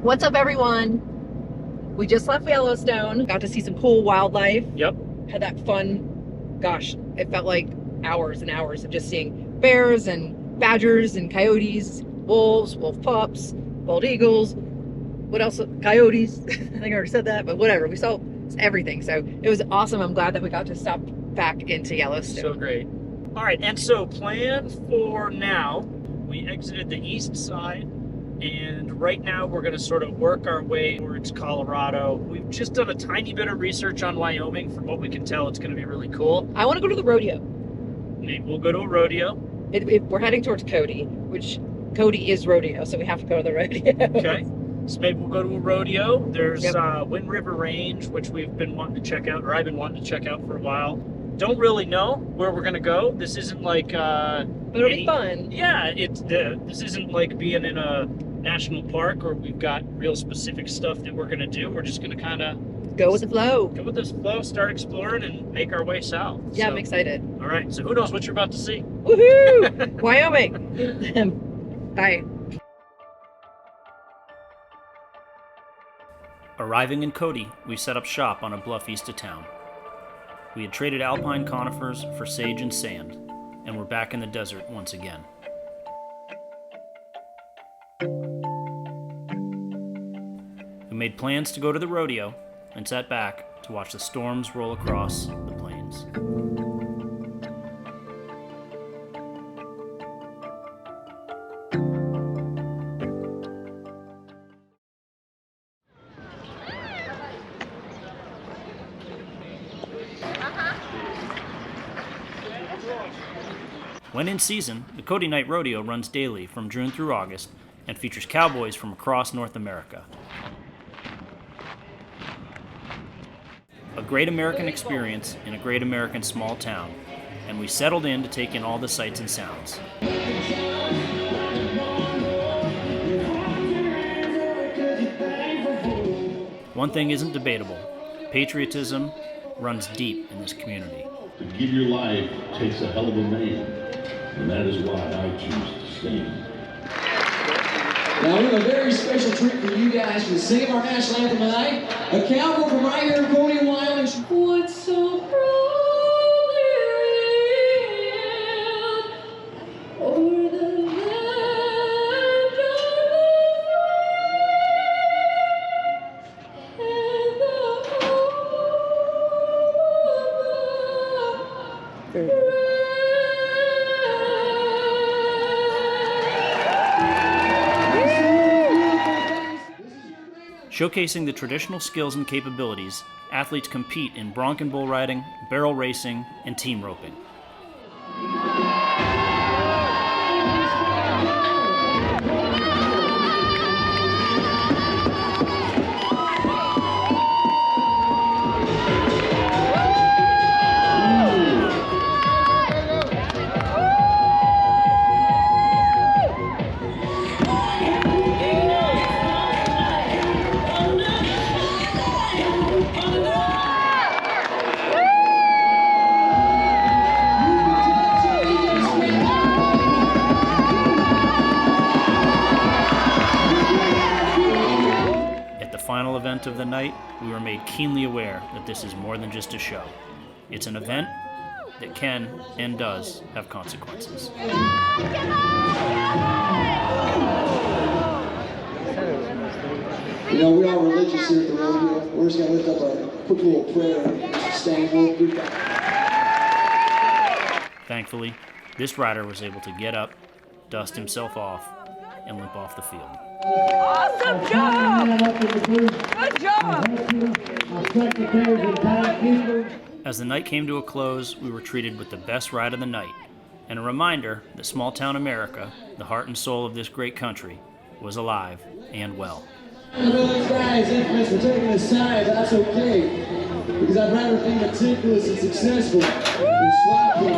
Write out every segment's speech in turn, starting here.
What's up, everyone? We just left Yellowstone, got to see some cool wildlife. Yep. Had that fun, gosh, it felt like hours and hours of just seeing bears and badgers and coyotes, wolves, wolf pups, bald eagles. What else? Coyotes. I think I already said that, but whatever. We saw everything. So it was awesome. I'm glad that we got to stop back into Yellowstone. So great. All right, and so plan for now, we exited the east side, and right now we're going to sort of work our way towards Colorado. We've just done a tiny bit of research on Wyoming. From what we can tell, it's going to be really cool. I want to go to the rodeo. Maybe we'll go to a rodeo. We're heading towards Cody, which Cody is rodeo, so we have to go to the rodeo. Okay. So maybe we'll go to a rodeo. There's Wind River Range, which we've been wanting to check out, or I've been wanting to check out for a while. Don't really know where we're going to go. This isn't like... but it'll be fun. Yeah, this isn't like being in a national park where we've got real specific stuff that we're going to do. We're just going to kind of... Go with the flow. Go with this flow, start exploring, and make our way south. Yeah, so, I'm excited. All right, so who knows what you're about to see. Woohoo! Wyoming. Bye. Arriving in Cody, we set up shop on a bluff east of town. We had traded alpine conifers for sage and sand, and we're back in the desert once again. We made plans to go to the rodeo and sat back to watch the storms roll across the plains. When in season, the Cody Night Rodeo runs daily from June through August and features cowboys from across North America. A great American experience in a great American small town, and we settled in to take in all the sights and sounds. One thing isn't debatable: patriotism runs deep in this community. To give your life takes a hell of a man, and that is why I choose to stand. Now we have a very special treat for you guys for the sing of our national anthem tonight. A cowboy from right here in Cody, Wyoming. What's so proudly reared o'er the land of the free and the home of the Showcasing the traditional skills and capabilities, athletes compete in bronc and bull riding, barrel racing, and team roping. Final event of the night, we were made keenly aware that this is more than just a show. It's an event that can and does have consequences. You know, we are religious here at the rodeo. We're just going to lift up a quick little prayer and sustain goodbye. Thankfully, this rider was able to get up, dust himself off, and limp off the field. Awesome job! Good job! As the night came to a close, we were treated with the best ride of the night, and a reminder that small town America, the heart and soul of this great country, was alive and well. I know this guy is infamous for taking his time, but that's okay, because I'd rather be meticulous and successful than sloppy.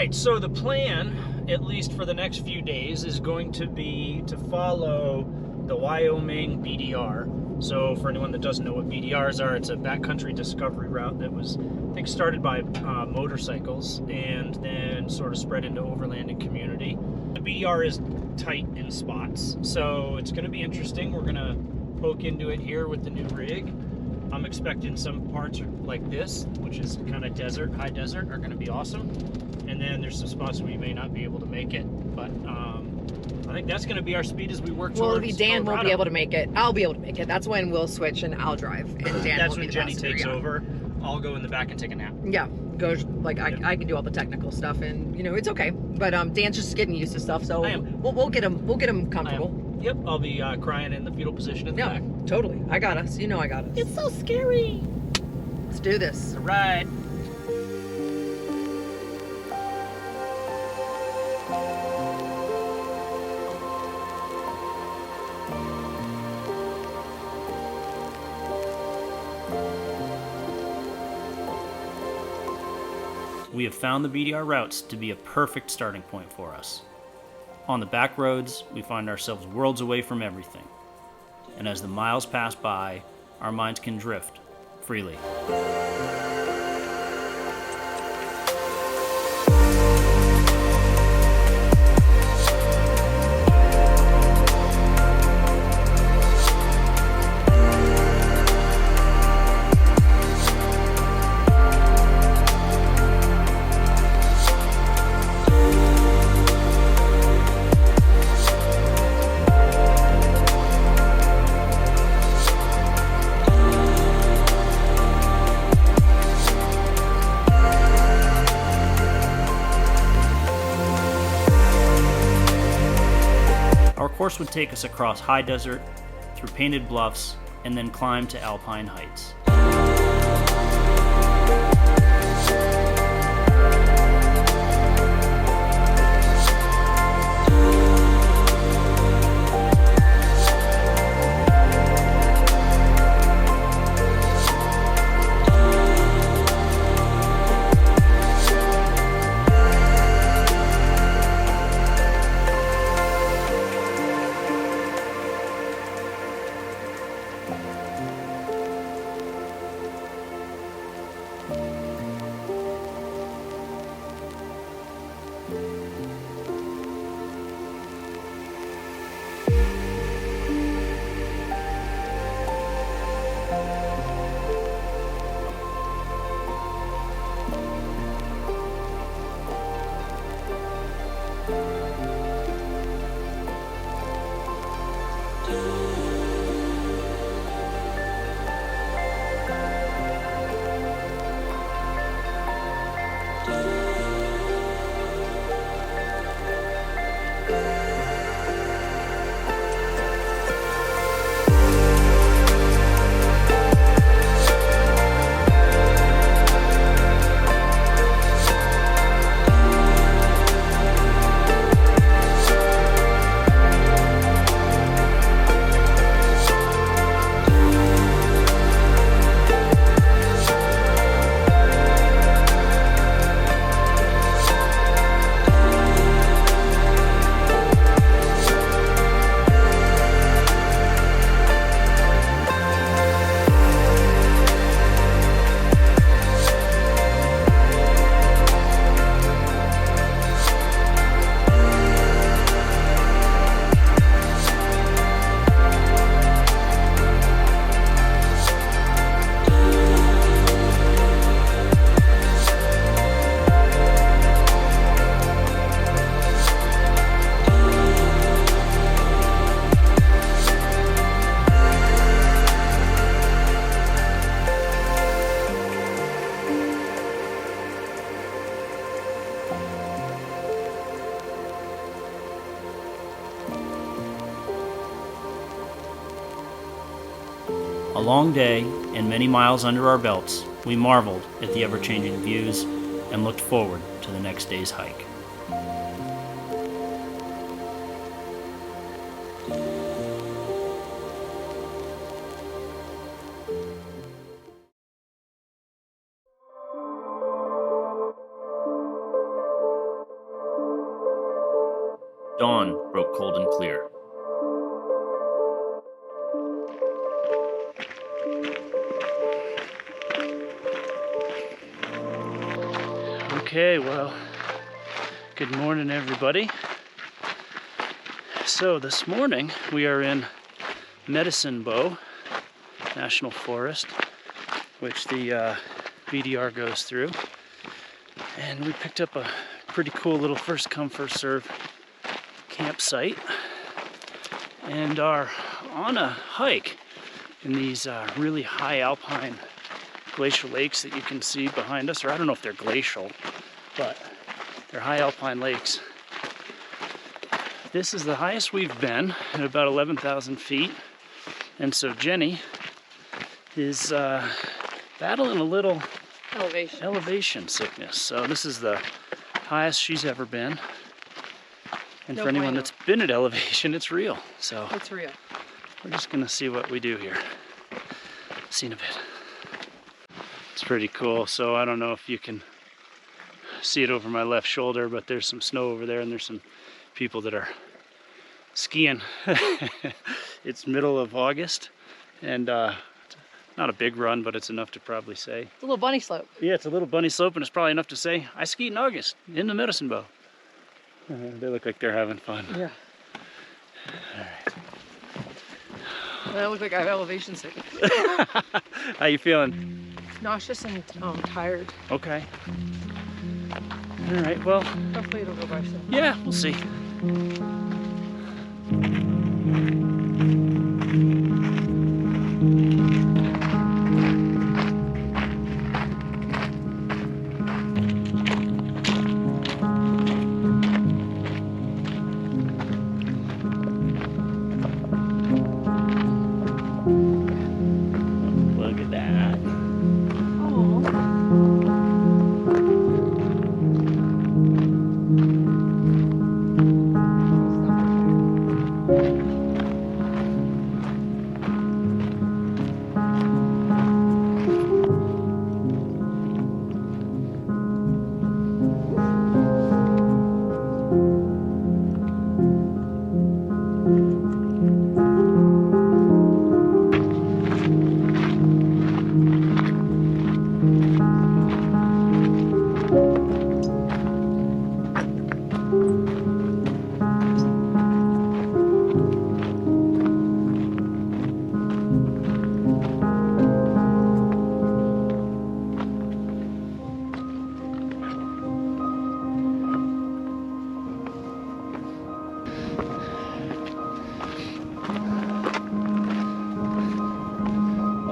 right, so the plan, at least for the next few days, is going to be to follow the Wyoming BDR. So for anyone that doesn't know what BDRs are, it's a backcountry discovery route that was, I think, started by motorcycles and then sort of spread into overland and community. The BDR is tight in spots, so it's going to be interesting. We're going to poke into it here with the new rig. I'm expecting some parts like this, which is kind of desert, high desert, are going to be awesome. And then there's some spots where we may not be able to make it, but I think that's going to be our speed as we work towards Well, Dan Colorado. won't be able to make it. I'll be able to make it. That's when we'll switch and I'll drive. And Dan That's will be when the Jenny passenger, takes yeah. over. I'll go in the back and take a nap. Yeah, goes like I can do all the technical stuff, and you know it's okay. But Dan's just getting used to stuff, so I am. we'll get him comfortable. Yep, I'll be crying in the fetal position in the Yeah, back. totally. I got us. You know I got us. It's so scary. Let's do this. All right. We have found the BDR routes to be a perfect starting point for us. On the back roads, we find ourselves worlds away from everything. And as the miles pass by, our minds can drift freely. Our course would take us across high desert, through painted bluffs, and then climb to alpine heights. A long day and many miles under our belts, we marveled at the ever-changing views and looked forward to the next day's hike. Dawn broke cold and clear. Okay, well, good morning, everybody. So this morning we are in Medicine Bow National Forest, which the BDR goes through, and we picked up a pretty cool little first come first serve campsite and are on a hike in these really high alpine glacial lakes that you can see behind us, or I don't know if they're glacial, but they're high alpine lakes. This is the highest we've been at about 11,000 feet, and so Jenny is battling a little elevation sickness. So this is the highest she's ever been, and for anyone that's been at elevation, it's real. So It's real. we're just gonna see what we do here. See in a bit. It's pretty cool. So I don't know if you can see it over my left shoulder, but there's some snow over there, and there's some people that are skiing. It's middle of August, and not a big run, but it's enough to probably say. It's a little bunny slope. Yeah, it's a little bunny slope, and it's probably enough to say, I skied in August in the Medicine Bow. They look like they're having fun. Yeah. All right. I look like I have elevation sickness. How you feeling? Nauseous and tired. Okay. All right, well. Hopefully it'll go by soon. Yeah, we'll see. Look at that.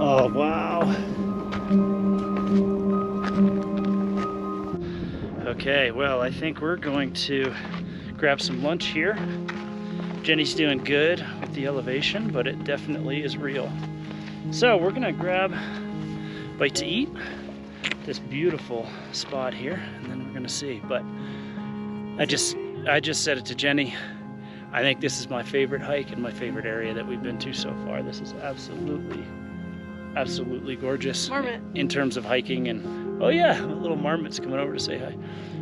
Oh, wow. Okay, well, I think we're going to grab some lunch here. Jenny's doing good with the elevation, but it definitely is real. So we're gonna grab a bite to eat, this beautiful spot here, and then we're gonna see. But I just said it to Jenny, I think this is my favorite hike and my favorite area that we've been to so far. This is absolutely gorgeous. Marmot. In terms of hiking, and oh yeah, a little marmot's coming over to say hi.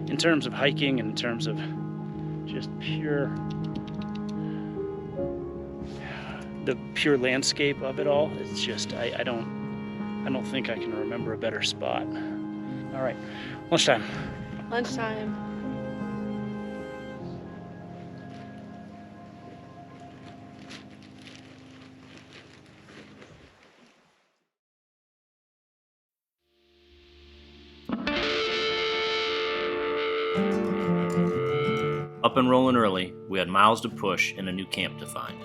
In terms of hiking and in terms of just the pure landscape of it all, it's just I don't think I can remember a better spot. All right, lunchtime. Lunchtime. Up and rolling early, we had miles to push and a new camp to find.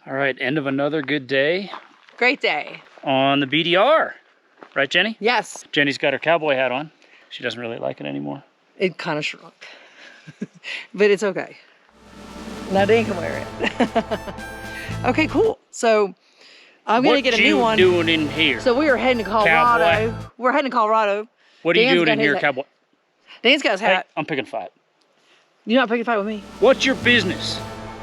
All right, end of another good day Great day. on the BDR. Right, Jenny? Yes. Jenny's got her cowboy hat on. She doesn't really like it anymore. It kind of shrunk. But it's okay. Now Dan can wear it. Okay, cool. So I'm going to get a new one. What you doing in here? So we are heading to Colorado. Cowboy. We're heading to Colorado. What are you Dan's doing got in his here, hat. cowboy? Dan's got his Hey, hat. I'm picking a fight. You're not picking a fight with me. What's your business?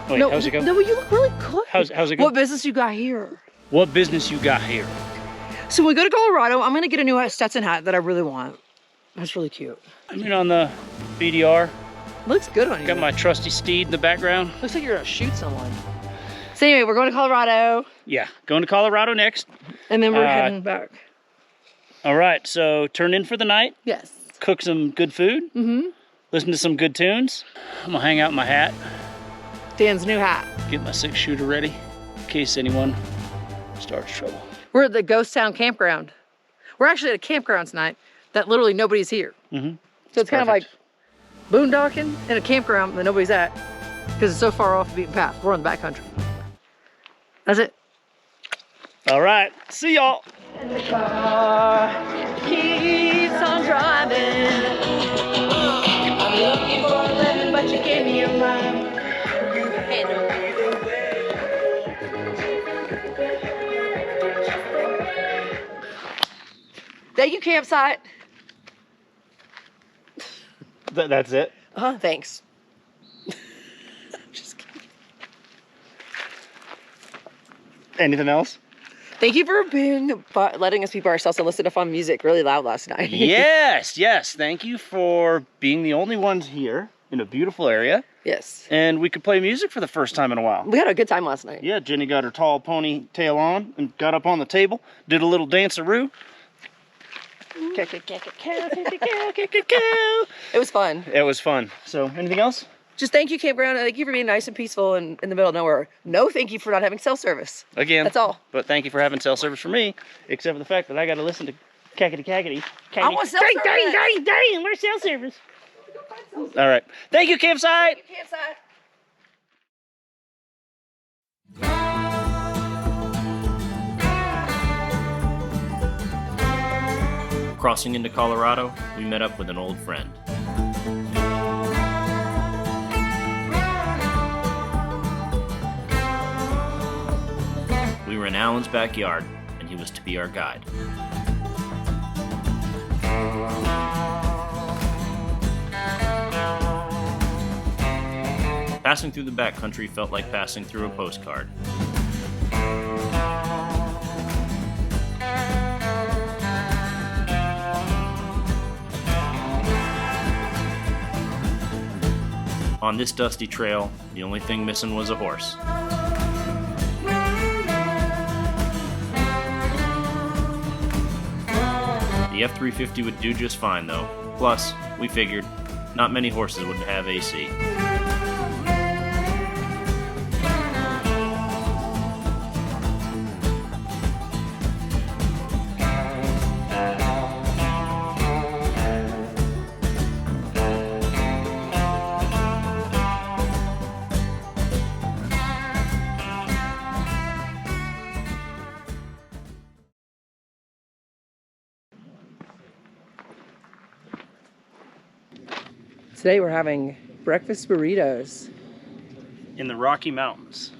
Wait, no, how's it go? No, but you look really good. How's it go? What business you got here? What business you got here? So when we go to Colorado, I'm going to get a new Stetson hat that I really want. That's really cute. I'm in on the BDR. Looks good on you. Got my trusty steed in the background. Looks like you're going to shoot someone. So anyway, we're going to Colorado. Yeah, going to Colorado next. And then we're heading back. All right, so turn in for the night. Yes. Cook some good food. Mm-hmm. Listen to some good tunes. I'm gonna hang out in my hat. Dan's new hat. Get my 6-shooter ready in case anyone starts trouble. We're at the Ghost Town campground. We're actually at a campground tonight that literally nobody's here. Mm-hmm. So it's kind of like boondocking in a campground that nobody's at because it's so far off the beaten path. We're on the backcountry. That's it. All right, see y'all. And the car keeps on driving. I'm looking for a lemon, but you gave me a lime. Thank you, campsite. That's it. Thanks. Just kidding. Anything else? Thank you for letting us be by ourselves and listen to fun music really loud last night. Yes. Thank you for being the only ones here in a beautiful area. Yes. And we could play music for the first time in a while. We had a good time last night. Yeah, Jenny got her tall ponytail on and got up on the table, did a little danceroo. It was fun. It was fun. So, anything else? Just thank you, campground. Thank you for being nice and peaceful and in the middle of nowhere. No, thank you for not having cell service. Again. That's all. But thank you for having cell service for me, except for the fact that I got to listen to cackety. I want cell service. Dang, where's cell service? All right. Thank you, campsite. Thank you, campsite. Crossing into Colorado, we met up with an old friend. We were in Alan's backyard, and he was to be our guide. Passing through the backcountry felt like passing through a postcard. On this dusty trail, the only thing missing was a horse. The F-350 would do just fine though. Plus, we figured, not many horses would have AC. Today we're having breakfast burritos. In the Rocky Mountains.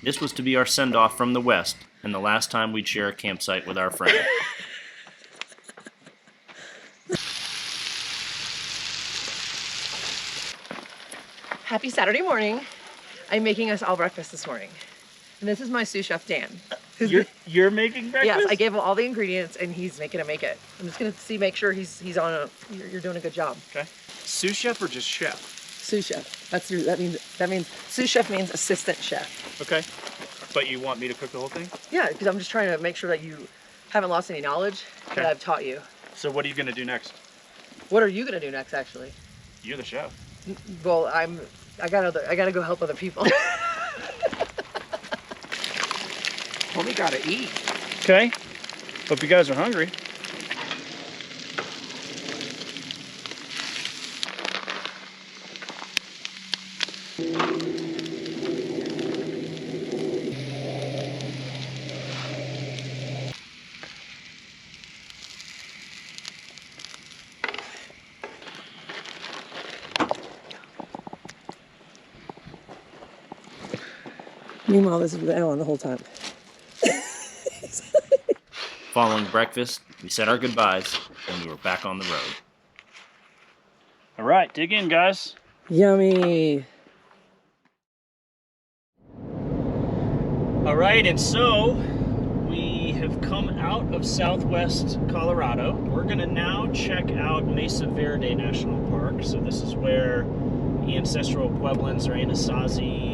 This was to be our send-off from the West, and the last time we'd share a campsite with our friend. Happy Saturday morning. I'm making us all breakfast this morning. And this is my sous chef, Dan. You're making breakfast? Yes, I gave him all the ingredients and he's making him make it. I'm just gonna make sure he's on you're doing a good job. Okay. Sous chef or just chef? Sous chef. That means sous chef means assistant chef. Okay. But you want me to cook the whole thing? Yeah, because I'm just trying to make sure that you haven't lost any knowledge that I've taught you. So what are you gonna do next? What are you gonna do next, actually? You're the chef. Well, I gotta go help other people. Homie gotta eat. Okay. Hope you guys are hungry. Meanwhile, this has been on the whole time. Following breakfast, we said our goodbyes, and we were back on the road. All right, dig in, guys. Yummy. All right, and so we have come out of southwest Colorado. We're gonna now check out Mesa Verde National Park. So this is where the ancestral Pueblans or Anasazi,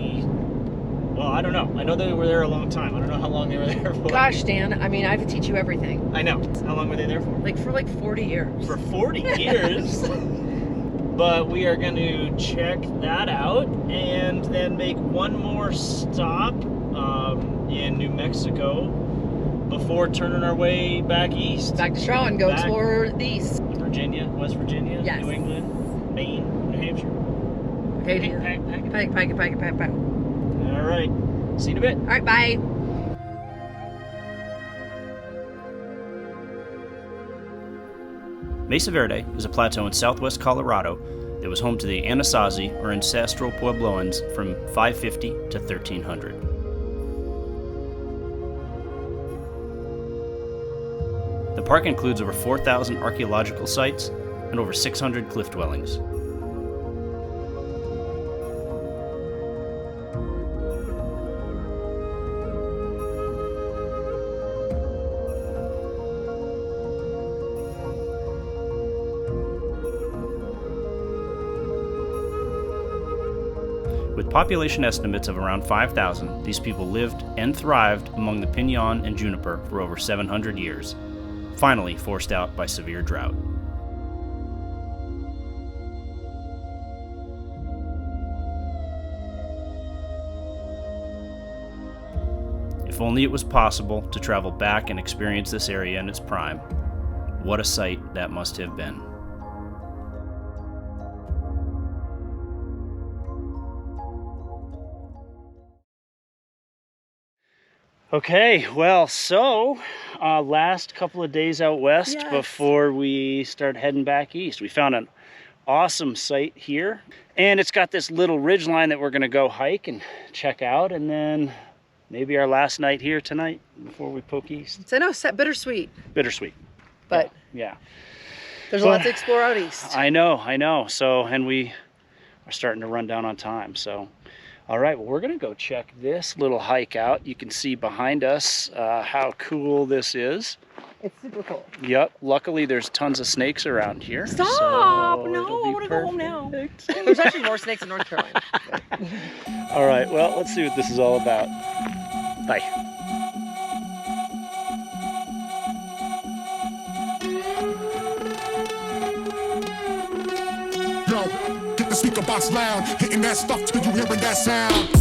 well, I don't know. I know they were there a long time. I don't know how long they were there for. Gosh, Dan, I mean, I have to teach you everything. I know. How long were they there for? For 40 years. For 40 years? But we are going to check that out and then make one more stop in New Mexico before turning our way back east. Back to Shaw and go explore the east. Virginia, West Virginia, yes. New England, Maine, New Hampshire. Okay, dear. Pack. All right. See you in a bit. All right, bye. Mesa Verde is a plateau in southwest Colorado that was home to the Anasazi or ancestral Puebloans from 550 to 1300. The park includes over 4,000 archaeological sites and over 600 cliff dwellings. With population estimates of around 5,000, these people lived and thrived among the pinon and juniper for over 700 years, finally forced out by severe drought. If only it was possible to travel back and experience this area in its prime. What a sight that must have been. Okay, well, so last couple of days out west before we start heading back east, we found an awesome site here, and it's got this little ridge line that we're going to go hike and check out, and then maybe our last night here tonight before we poke east. So no, bittersweet. Bittersweet. But yeah. There's a lot to explore out east. I know. So, and we are starting to run down on time, so. All right, well, we're gonna go check this little hike out. You can see behind us how cool this is. It's super cool. Yep, luckily there's tons of snakes around here. Stop, so no, I wanna go home now. There's actually more snakes in North Carolina. All right, well, let's see what this is all about. Bye. Yo, get the speaker box loud, hitting that stuff till you hearing that sound.